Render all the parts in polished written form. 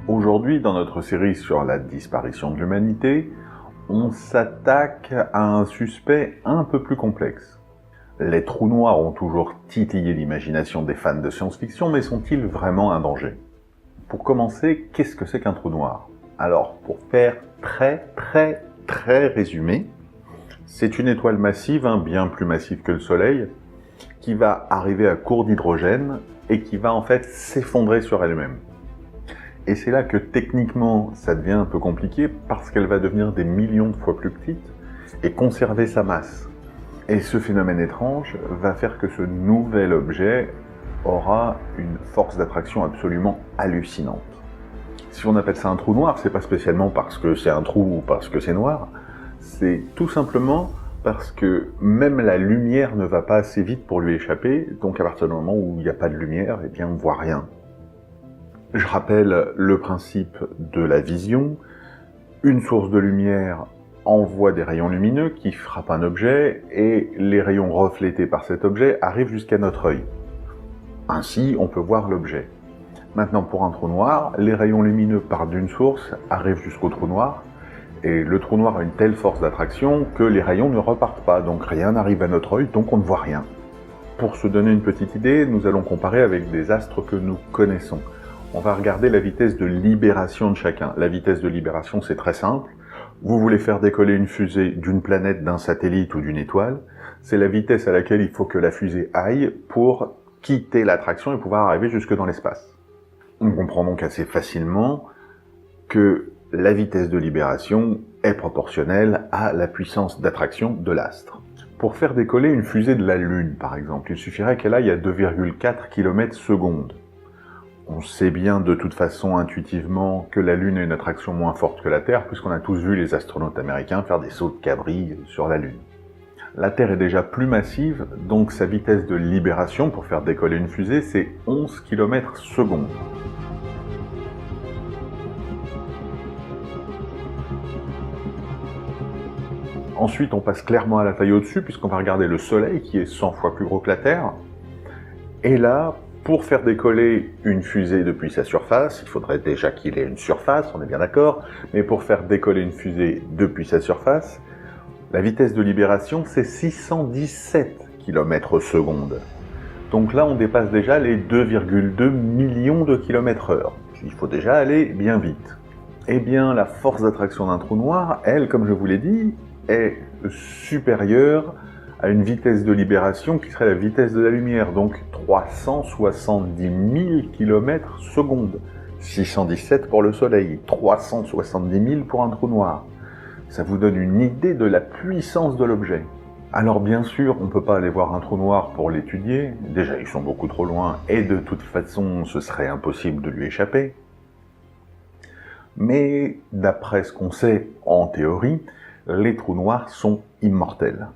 Aujourd'hui, dans notre série sur la disparition de l'humanité, on s'attaque à un suspect un peu plus complexe. Les trous noirs ont toujours titillé l'imagination des fans de science-fiction, mais sont-ils vraiment un danger? Pour commencer, qu'est-ce que c'est qu'un trou noir? Alors, pour faire très résumé, c'est une étoile massive, bien plus massive que le Soleil, qui va arriver à court d'hydrogène et qui va en fait s'effondrer sur elle-même. Et c'est là que techniquement ça devient un peu compliqué parce qu'elle va devenir des millions de fois plus petite et conserver sa masse. Et ce phénomène étrange va faire que ce nouvel objet aura une force d'attraction absolument hallucinante. Si on appelle ça un trou noir, c'est pas spécialement parce que c'est un trou ou parce que c'est noir, c'est tout simplement parce que même la lumière ne va pas assez vite pour lui échapper, donc à partir du moment où il n'y a pas de lumière, eh bien on voit rien. Je rappelle le principe de la vision. Une source de lumière envoie des rayons lumineux qui frappent un objet et les rayons reflétés par cet objet arrivent jusqu'à notre œil. Ainsi, on peut voir l'objet. Maintenant, pour un trou noir, les rayons lumineux partent d'une source, arrivent jusqu'au trou noir, et le trou noir a une telle force d'attraction que les rayons ne repartent pas, donc rien n'arrive à notre œil, donc on ne voit rien. Pour se donner une petite idée, nous allons comparer avec des astres que nous connaissons. On va regarder la vitesse de libération de chacun. La vitesse de libération, c'est très simple. Vous voulez faire décoller une fusée d'une planète, d'un satellite ou d'une étoile, c'est la vitesse à laquelle il faut que la fusée aille pour quitter l'attraction et pouvoir arriver jusque dans l'espace. On comprend donc assez facilement que la vitesse de libération est proportionnelle à la puissance d'attraction de l'astre. Pour faire décoller une fusée de la Lune, par exemple, il suffirait qu'elle aille à 2,4 km/s. On sait bien de toute façon intuitivement que la Lune a une attraction moins forte que la Terre, puisqu'on a tous vu les astronautes américains faire des sauts de cabri sur la Lune. La Terre est déjà plus massive, donc sa vitesse de libération pour faire décoller une fusée, c'est 11 km/s. Ensuite, on passe clairement à la taille au-dessus, puisqu'on va regarder le Soleil, qui est 100 fois plus gros que la Terre. Et là, pour faire décoller une fusée depuis sa surface, il faudrait déjà qu'il ait une surface, on est bien d'accord, mais pour faire décoller une fusée depuis sa surface, la vitesse de libération, c'est 617 km/s. Donc là, on dépasse déjà les 2,2 millions de km/h. Il faut déjà aller bien vite. Eh bien, la force d'attraction d'un trou noir, elle, comme je vous l'ai dit, est supérieure à une vitesse de libération qui serait la vitesse de la lumière, donc 370 000 km/s. 617 pour le Soleil, 370 000 pour un trou noir. Ça vous donne une idée de la puissance de l'objet. Alors bien sûr, on ne peut pas aller voir un trou noir pour l'étudier, déjà ils sont beaucoup trop loin et de toute façon ce serait impossible de lui échapper. Mais d'après ce qu'on sait en théorie, les trous noirs sont immortels.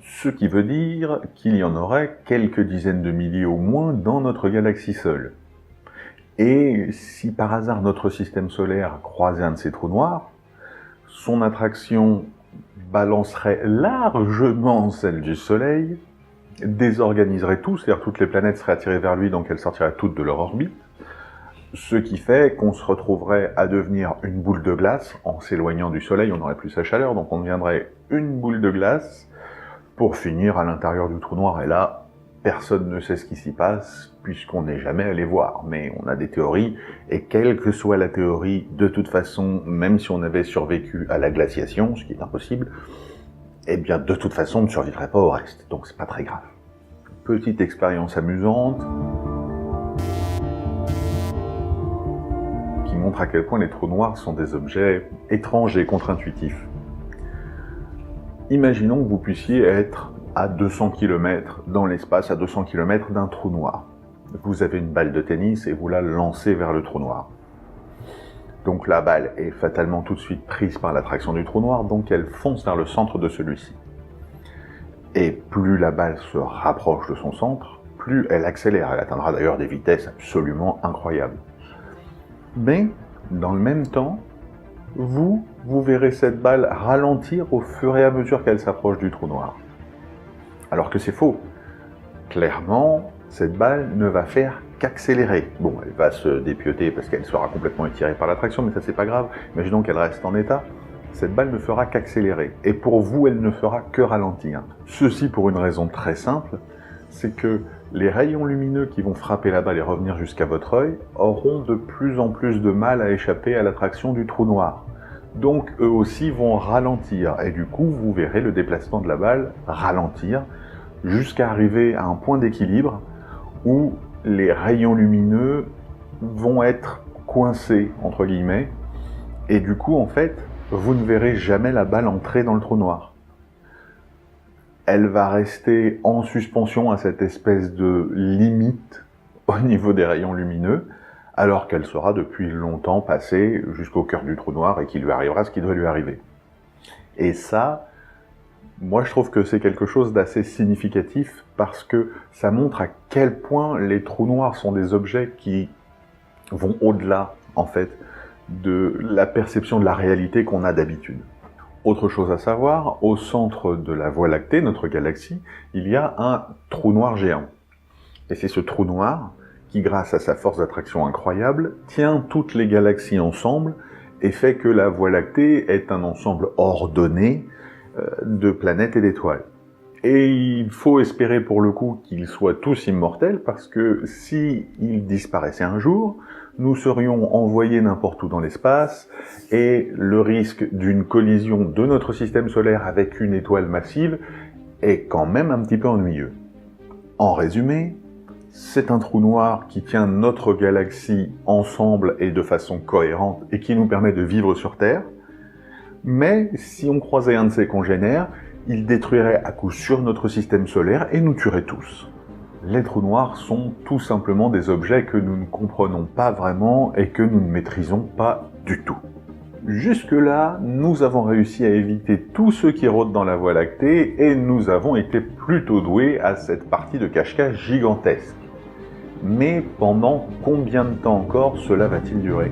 Ce qui veut dire qu'il y en aurait quelques dizaines de milliers au moins dans notre galaxie seule. Et si par hasard notre système solaire croisait un de ces trous noirs, son attraction balancerait largement celle du Soleil, désorganiserait tout, c'est-à-dire toutes les planètes seraient attirées vers lui, donc elles sortiraient toutes de leur orbite, ce qui fait qu'on se retrouverait à devenir une boule de glace. En s'éloignant du Soleil, on n'aurait plus sa chaleur, donc on deviendrait une boule de glace, pour finir à l'intérieur du trou noir, et là, personne ne sait ce qui s'y passe, puisqu'on n'est jamais allé voir. Mais on a des théories, et quelle que soit la théorie, de toute façon, même si on avait survécu à la glaciation, ce qui est impossible, eh bien, de toute façon, on ne survivrait pas au reste, donc c'est pas très grave. Petite expérience amusante, qui montre à quel point les trous noirs sont des objets étranges et contre-intuitifs. Imaginons que vous puissiez être à 200 km dans l'espace, à 200 km d'un trou noir. Vous avez une balle de tennis et vous la lancez vers le trou noir. Donc la balle est fatalement tout de suite prise par l'attraction du trou noir, donc elle fonce vers le centre de celui-ci. Et plus la balle se rapproche de son centre, plus elle accélère. Elle atteindra d'ailleurs des vitesses absolument incroyables. Mais, dans le même temps, vous verrez cette balle ralentir au fur et à mesure qu'elle s'approche du trou noir. Alors que c'est faux. Clairement, cette balle ne va faire qu'accélérer. Bon, elle va se dépioter parce qu'elle sera complètement étirée par l'attraction, mais ça c'est pas grave. Imaginons qu'elle reste en état. Cette balle ne fera qu'accélérer. Et pour vous, elle ne fera que ralentir. Ceci pour une raison très simple, c'est que les rayons lumineux qui vont frapper la balle et revenir jusqu'à votre œil auront de plus en plus de mal à échapper à l'attraction du trou noir. Donc eux aussi vont ralentir. Et du coup, vous verrez le déplacement de la balle ralentir jusqu'à arriver à un point d'équilibre où les rayons lumineux vont être coincés, entre guillemets, et du coup, en fait, vous ne verrez jamais la balle entrer dans le trou noir. Elle va rester en suspension à cette espèce de limite au niveau des rayons lumineux, alors qu'elle sera depuis longtemps passée jusqu'au cœur du trou noir et qu'il lui arrivera ce qui doit lui arriver. Et ça, moi je trouve que c'est quelque chose d'assez significatif parce que ça montre à quel point les trous noirs sont des objets qui vont au-delà, en fait, de la perception de la réalité qu'on a d'habitude. Autre chose à savoir, au centre de la Voie lactée, notre galaxie, il y a un trou noir géant. Et c'est ce trou noir qui, grâce à sa force d'attraction incroyable, tient toutes les galaxies ensemble et fait que la Voie lactée est un ensemble ordonné de planètes et d'étoiles. Et il faut espérer pour le coup qu'ils soient tous immortels parce que si ils disparaissaient un jour, nous serions envoyés n'importe où dans l'espace et le risque d'une collision de notre système solaire avec une étoile massive est quand même un petit peu ennuyeux. En résumé, c'est un trou noir qui tient notre galaxie ensemble et de façon cohérente et qui nous permet de vivre sur Terre, mais si on croisait un de ses congénères, il détruirait à coup sûr notre système solaire et nous tuerait tous. Les trous noirs sont tout simplement des objets que nous ne comprenons pas vraiment et que nous ne maîtrisons pas du tout. Jusque-là, nous avons réussi à éviter tous ceux qui rôdent dans la Voie lactée et nous avons été plutôt doués à cette partie de cache-cache gigantesque. Mais pendant combien de temps encore cela va-t-il durer ?